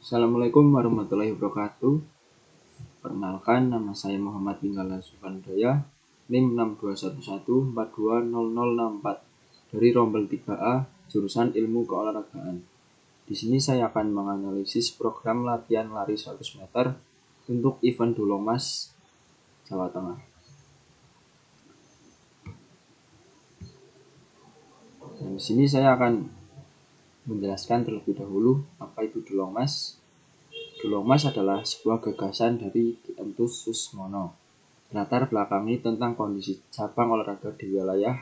Assalamualaikum warahmatullahi wabarakatuh. Perkenalkan, nama saya Muhammad Pinggala Subandaya, NIM 6211420064 dari Rombel 3A, jurusan Ilmu Keolahragaan. Di sini saya akan menganalisis program latihan lari 100 meter untuk event Duloh Mas, Jawa Tengah. Dan di sini saya akan menjelaskan terlebih dahulu apa itu Duloh Mas. Duloh Mas adalah sebuah gagasan dari Ki Entus Susmono. Latar belakangi tentang kondisi cabang olahraga di wilayah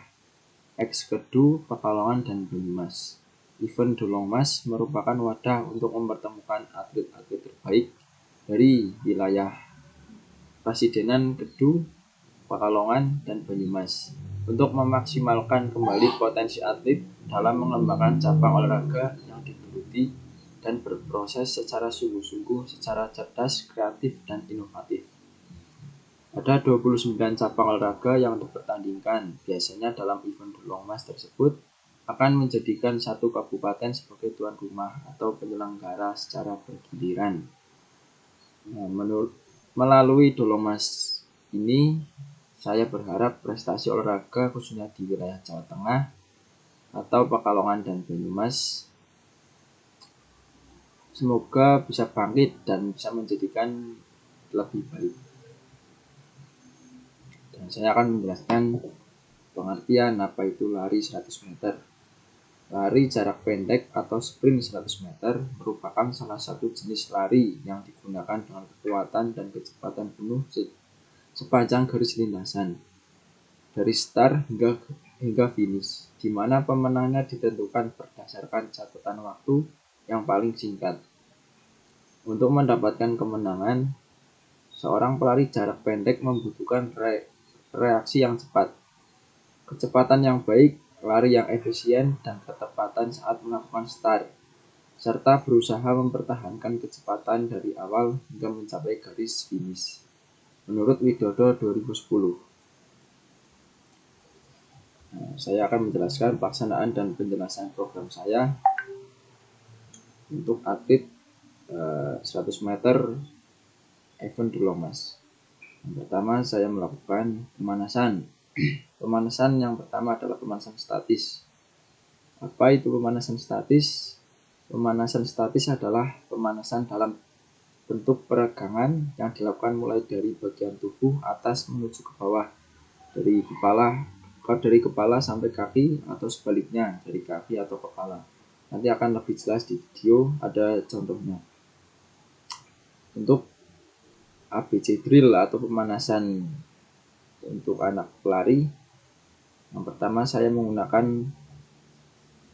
Kedu, Pekalongan, dan Banyumas. Event Duloh Mas merupakan wadah untuk mempertemukan atlet-atlet terbaik dari wilayah Presidenan Kedu, Pekalongan, dan Banyumas untuk memaksimalkan kembali potensi atlet dalam mengembangkan cabang olahraga yang digeluti dan berproses secara sungguh-sungguh, secara cerdas, kreatif, dan inovatif. Ada 29 cabang olahraga yang dipertandingkan. Biasanya dalam event Duloh Mas tersebut akan menjadikan satu kabupaten sebagai tuan rumah atau penyelenggara secara bergiliran. Melalui Duloh Mas ini, saya berharap prestasi olahraga khususnya di wilayah Jawa Tengah atau Pekalongan dan Banyumas semoga bisa bangkit dan bisa menjadikan lebih baik. Dan saya akan menjelaskan pengertian apa itu lari 100 meter. Lari jarak pendek atau sprint 100 meter merupakan salah satu jenis lari yang digunakan dengan kekuatan dan kecepatan penuh sepanjang garis lintasan dari start hingga finish, di mana pemenangnya ditentukan berdasarkan catatan waktu yang paling singkat. Untuk mendapatkan kemenangan, seorang pelari jarak pendek membutuhkan reaksi yang cepat, kecepatan yang baik, lari yang efisien, dan ketepatan saat melakukan start, serta berusaha mempertahankan kecepatan dari awal hingga mencapai garis finish. Menurut Widodo 2010. Saya akan menjelaskan pelaksanaan dan penjelasan program saya untuk atlet 100 meter event Duloh Mas. Yang pertama, saya melakukan pemanasan. Pemanasan yang pertama adalah pemanasan statis. Apa itu pemanasan statis? Pemanasan statis adalah pemanasan dalam bentuk peregangan yang dilakukan mulai dari bagian tubuh atas menuju ke bawah, dari kepala sampai kaki, atau sebaliknya dari kaki atau kepala. Nanti akan lebih jelas di video, ada contohnya. Untuk ABC drill atau pemanasan untuk anak pelari, yang pertama saya menggunakan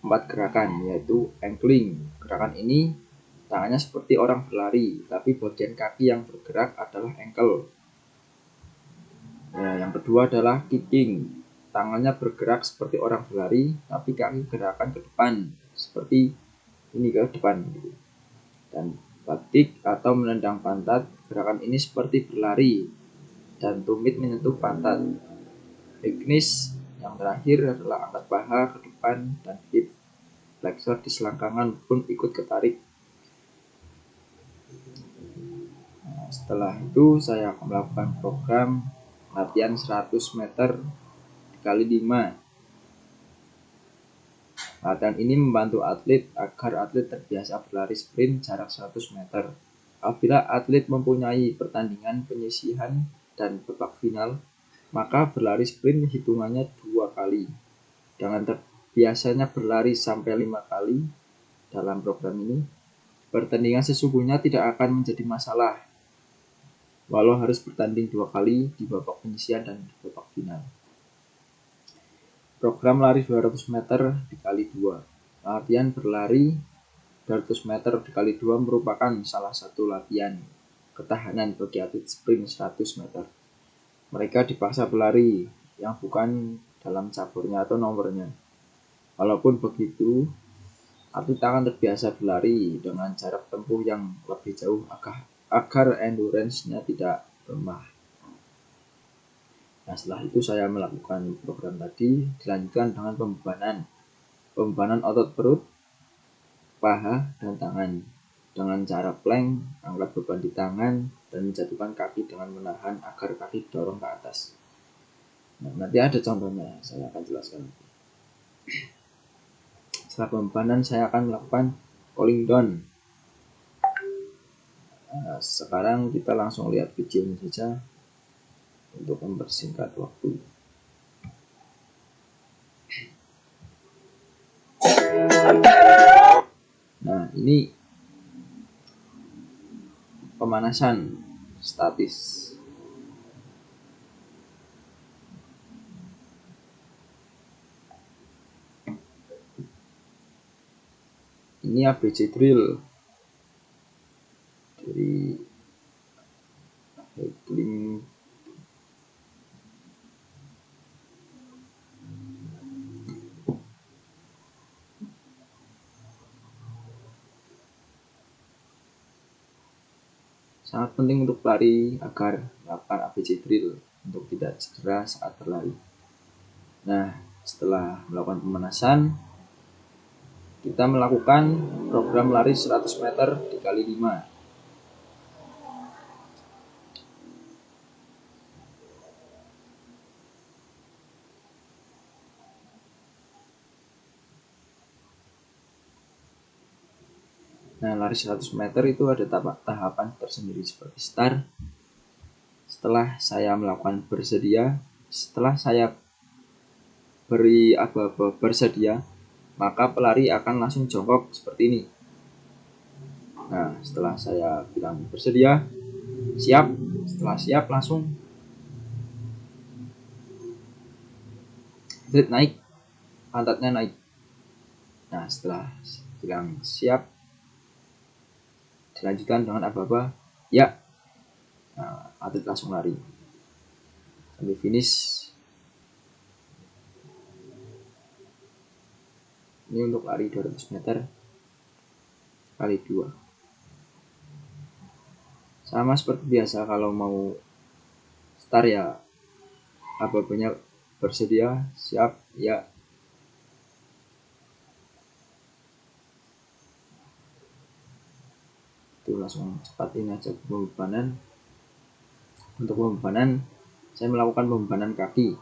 4 gerakan, yaitu ankling. Gerakan ini tangannya seperti orang berlari, tapi bagian kaki yang bergerak adalah ankle. Yang kedua adalah kicking. Tangannya bergerak seperti orang berlari, tapi kaki gerakan ke depan, seperti ini ke depan. Dan butt kick atau menendang pantat, gerakan ini seperti berlari dan tumit menyentuh pantat. Teknis yang terakhir adalah angkat paha ke depan dan hip flexor di selangkangan pun ikut ketarik. Setelah itu saya akan melakukan program latihan 100 meter kali 5. Latihan ini membantu atlet agar atlet terbiasa berlari sprint jarak 100 meter. Apabila atlet mempunyai pertandingan penyisihan dan babak final, maka berlari sprint hitungannya 2 kali. Dengan terbiasanya berlari sampai 5 kali dalam program ini, pertandingan sesungguhnya tidak akan menjadi masalah, walau harus bertanding 2 kali di babak penyisihan dan di babak final. Program lari 200 meter dikali 2. Latihan berlari 200 meter dikali 2 merupakan salah satu latihan ketahanan bagi atlet sprint 100 meter. Mereka dipaksa berlari yang bukan dalam caburnya atau nomornya. Walaupun begitu, atlet akan terbiasa berlari dengan jarak tempuh yang lebih jauh agar endurance-nya tidak lemah. Nah, setelah itu saya melakukan program tadi, dilanjutkan dengan pembebanan otot perut, paha, dan tangan. dengan cara plank, angkat beban di tangan, dan menjatuhkan kaki dengan menahan agar kaki didorong ke atas. Nah, nanti ada contohnya, saya akan jelaskan. Setelah pembebanan, saya akan melakukan cooling down. Nah, sekarang kita langsung lihat videonya saja untuk mempersingkat waktu. Nah, ini pemanasan statis. Ini ABC drill dari Heckling. Sangat penting untuk pelari agar melakukan ABC drill untuk tidak cedera saat berlari. Nah, setelah melakukan pemanasan, kita melakukan program lari 100 meter dikali 5. Nah, lari 100 meter itu ada tahapan tersendiri seperti start. Setelah saya melakukan bersedia, setelah saya beri aba-aba bersedia, maka pelari akan langsung jongkok seperti ini. Nah, setelah saya bilang bersedia, siap. Setelah siap langsung naik, pantatnya naik. Nah, setelah bilang siap, dilanjutkan dengan aba-aba, ya. Nah, atlet langsung lari sampai finish. Ini untuk lari 200 meter kali 2. Sama seperti biasa, kalau mau start ya aba-abanya bersedia, siap, ya. Itu langsung cepatin aja pembebanan. Untuk pembebanan, saya melakukan pembebanan kaki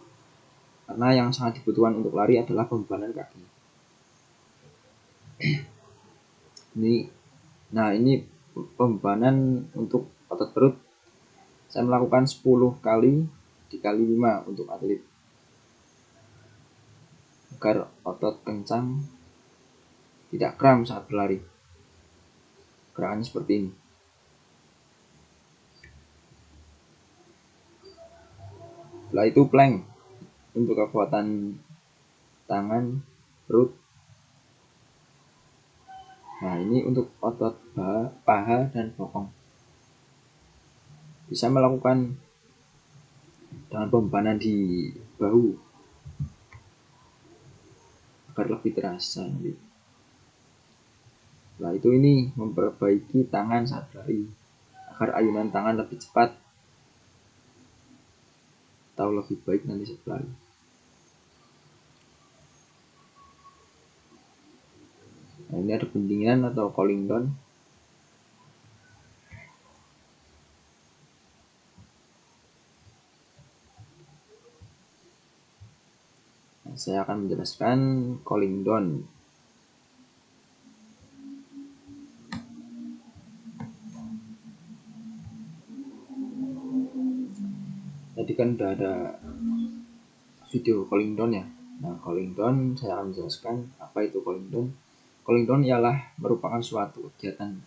karena yang sangat dibutuhkan untuk lari adalah pembebanan kaki. Ini pembebanan untuk otot perut. Saya melakukan 10 kali dikali 5 untuk atlet agar otot kencang, tidak kram saat berlari. Gerakannya seperti ini. Setelah itu plank untuk kekuatan tangan, perut. Nah, ini untuk otot paha dan bokong. Bisa melakukan dengan pembebanan di bahu agar lebih terasa nanti. Setelah itu ini memperbaiki tangan saat berlari agar ayunan tangan lebih cepat atau lebih baik nanti saat berlari. Nah, ini ada pendinginan atau cooling down. Nah, saya akan menjelaskan cooling down. Tadi kan udah ada video cooling down ya. Nah, cooling down saya akan menjelaskan apa itu cooling down. Cooling down ialah merupakan suatu kegiatan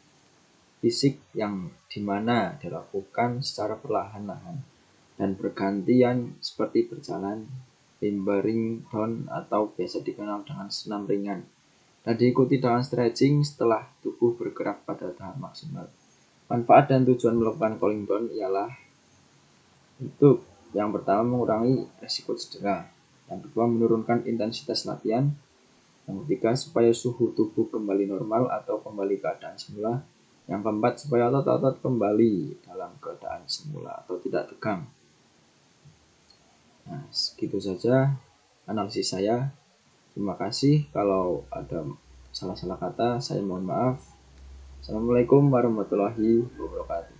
fisik yang dimana dilakukan secara perlahan-lahan dan bergantian seperti berjalan, timbering down atau biasa dikenal dengan senam ringan, dan diikuti dengan stretching setelah tubuh bergerak pada tahap maksimal. Manfaat dan tujuan melakukan cooling down ialah untuk yang pertama mengurangi risiko cedera, yang kedua menurunkan intensitas latihan, yang ketiga supaya suhu tubuh kembali normal atau kembali keadaan semula, yang keempat supaya otot-otot kembali dalam keadaan semula atau tidak tegang. Nah, segitu saja analisis saya. Terima kasih. Kalau ada salah-salah kata, saya mohon maaf. Assalamualaikum warahmatullahi wabarakatuh.